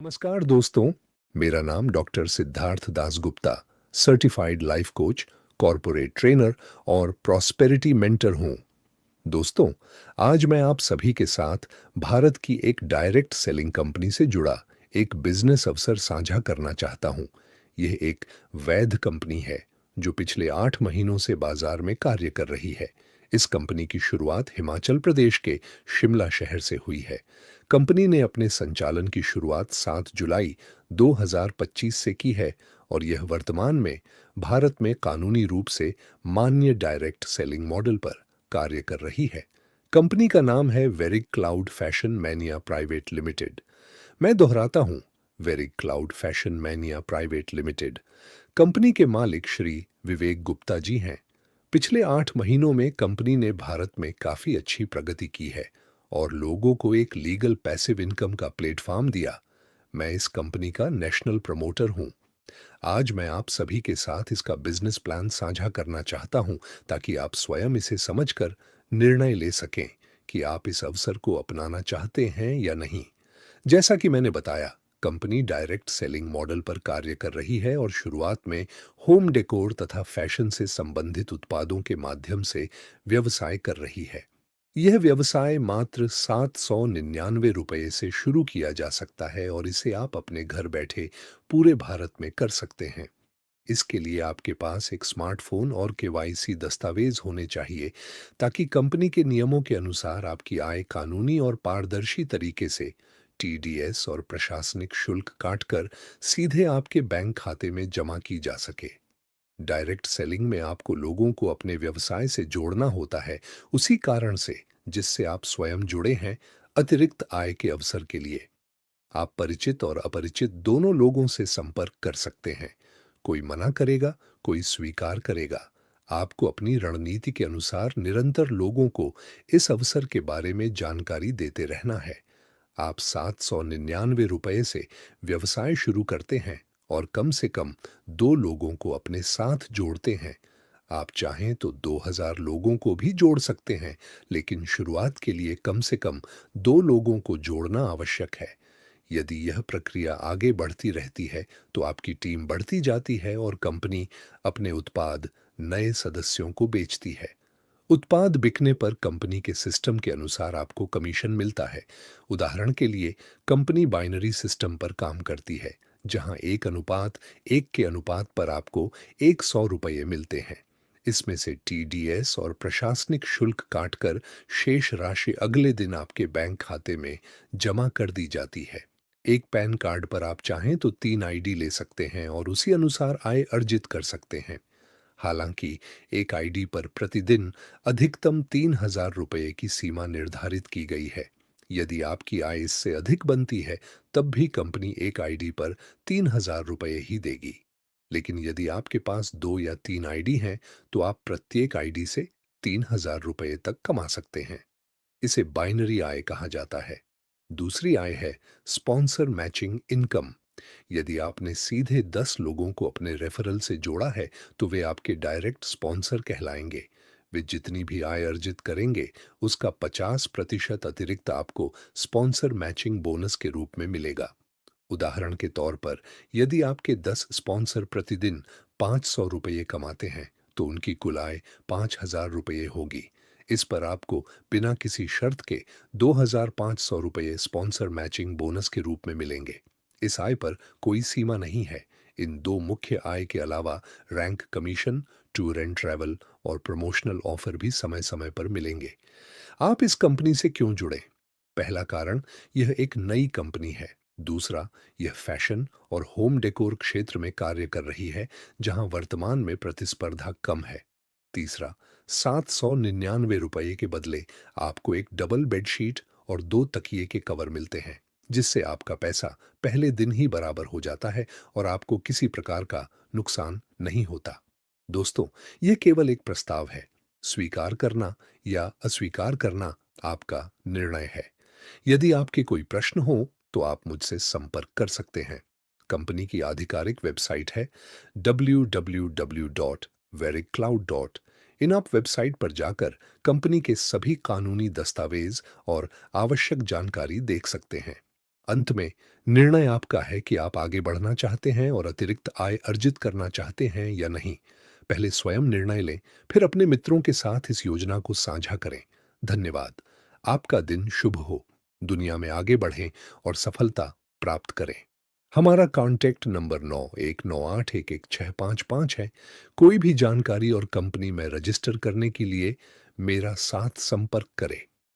नमस्कार दोस्तों। मेरा नाम doctor Siddharth Dasgupta, certified life coach, corporate trainer और प्रॉस्पेरिटी मेंटर हूं। दोस्तों, आज मैं आप सभी के साथ भारत की एक डायरेक्ट सेलिंग कंपनी से जुड़ा एक बिजनेस अवसर साझा करना चाहता हूं। यह एक वैध कंपनी है जो पिछले 8 महीनों से बाजार में कार्य कर रही है। इस कंपनी की शुरुआत हिमाचल प्रदेश के शिमला शहर से हुई है। कंपनी ने अपने संचालन की शुरुआत 7 जुलाई 2025 से की है और यह वर्तमान में भारत में कानूनी रूप से मान्य डायरेक्ट सेलिंग मॉडल पर कार्य कर रही है। कंपनी का नाम है Veric Cloud Fashion Mania private limited. मैं दोहराता हूं, Veric Cloud Fashion Mania private limited. Company के मालिक श्री विवेक गुप्ता जी हैं। पिछले 8 महीनों में कंपनी ने भारत में काफी अच्छी प्रगति की है और लोगों को एक लीगल पैसिव इनकम का प्लेटफॉर्म दिया। मैं इस कंपनी का नेशनल प्रमोटर हूं। आज मैं आप सभी के साथ इसका बिजनेस प्लान साझा करना चाहता हूं ताकि आप स्वयं इसे समझकर निर्णय ले सकें कि आप इस अवसर को अपनाना चाहते हैं या नहीं। जैसा कि मैंने बताया, कंपनी डायरेक्ट सेलिंग मॉडल पर कार्य कर रही है और शुरुआत में होम डेकोर तथा फैशन से संबंधित उत्पादों के माध्यम से व्यवसाय कर रही है। यह व्यवसाय मात्र 799 रुपये से शुरू किया जा सकता है और इसे आप अपने घर बैठे पूरे भारत में कर सकते हैं। इसके लिए आपके पास एक स्मार्टफोन और केवाईसी दस्तावेज होने चाहिए ताकि कंपनी के नियमों के अनुसार आपकी आय कानूनी और पारदर्शी तरीके से टीडीएस और प्रशासनिक शुल्क काटकर सीधे आपके बैंक खाते में जमा की जा सके। डायरेक्ट सेलिंग में आपको लोगों को अपने व्यवसाय से जोड़ना होता है, उसी कारण से जिससे आप स्वयं जुड़े हैं, अतिरिक्त आय के अवसर के लिए। आप परिचित और अपरिचित दोनों लोगों से संपर्क कर सकते हैं। कोई मना करेगा, कोई स्वीकार करेगा। आपको अपनी रणनीति के अनुसार निरंतर लोगों को इस अवसर के बारे में जानकारी देते रहना है। आप 799 रुपये से व्यवसाय शुरू करते हैं और कम से कम 2 लोगों को अपने साथ जोड़ते हैं। आप चाहें तो 2000 लोगों को भी जोड़ सकते हैं, लेकिन शुरुआत के लिए कम से कम 2 लोगों को जोड़ना आवश्यक है। यदि यह प्रक्रिया आगे बढ़ती रहती है, तो आपकी टीम बढ़ती जाती है और कंपनी अपने उत्पाद नए सदस्यों को बेचती है। उत्पाद बिकने पर कंपनी के सिस्टम के अनुसार आपको कमीशन मिलता है। उदाहरण के लिए, कंपनी बाइनरी सिस्टम पर काम करती है, जहां 1:1 के अनुपात पर आपको 100 रुपये मिलते हैं। इसमें से टीडीएस और प्रशासनिक शुल्क काटकर शेष राशि अगले दिन आपके बैंक खाते में जमा कर दी जाती है। एक पैन कार्ड पर आप चाहें तो 3 आईडी ले सकते हैं और उसी अनुसार आय अर्जित कर सकते हैं। हालांकि एक आईडी पर प्रतिदिन अधिकतम 3000 रुपये की सीमा निर्धारित की गई है। यदि आपकी आय इससे अधिक बनती है, तब भी कंपनी एक आईडी पर 3000 रुपये ही देगी। लेकिन यदि आपके पास 2 या 3 आईडी हैं, तो आप प्रत्येक आईडी से 3000 रुपये तक कमा सकते हैं। इसे बाइनरी आय कहा जाता है। दूसरी आय है स्पॉन्सर मैचिंग इनकम। यदि आपने सीधे 10 लोगों को अपने रेफरल से जोड़ा है, तो वे आपके डायरेक्ट स्पॉन्सर कहलाएंगे। वे जितनी भी आय अर्जित करेंगे, उसका 50% अतिरिक्त आपको स्पॉन्सर मैचिंग बोनस के रूप में मिलेगा। उदाहरण के तौर पर, यदि आपके 10 स्पॉन्सर प्रतिदिन 500 रुपये कमाते हैं, तो उनकी कुल आय 5000 रुपये होगी। इस पर आपको बिना किसी शर्त के 2500 रुपये स्पॉन्सर मैचिंग बोनस के रूप में मिलेंगे। इस आय पर कोई सीमा नहीं है। इन दो मुख्य आय के अलावा rank commission, tour and travel और प्रमोशनल ऑफर भी समय समय पर मिलेंगे। आप इस कंपनी से क्यों जुड़े? पहला कारण, यह एक नई कंपनी है। दूसरा, यह फैशन और होम डेकोर क्षेत्र में कार्य कर रही है, जहां वर्तमान में प्रतिस्पर्धा कम है। तीसरा, 799 रुपये के बदले आपको एक डबल बेडशीट और 2 तकिए के कवर मिलते हैं, जिससे आपका पैसा पहले दिन ही बराबर हो जाता है और आपको किसी प्रकार का नुकसान नहीं होता। दोस्तों, यह केवल एक प्रस्ताव है। स्वीकार करना या अस्वीकार करना आपका निर्णय है। यदि आपके कोई प्रश्न हो, तो आप मुझसे संपर्क कर सकते हैं। कंपनी की आधिकारिक वेबसाइट है www.vericloud. इन आप वेबसाइट पर जाकर कंपनी के सभी कानूनी दस्तावेज और आवश्यक जानकारी देख सकते हैं। अंत में निर्णय आपका है कि आप आगे बढ़ना चाहते हैं और अतिरिक्त आय अर्जित करना चाहते हैं या नहीं। पहले स्वयं निर्णय लें, फिर अपने मित्रों के साथ इस योजना को साझा करें। धन्यवाद। आपका दिन शुभ हो। दुनिया में आगे बढ़ें और सफलता प्राप्त करें। हमारा कॉन्टैक्ट नंबर 9198111655 है। कोई भी जानकारी और कंपनी में रजिस्टर करने के लिए मेरा साथ संपर्क करें।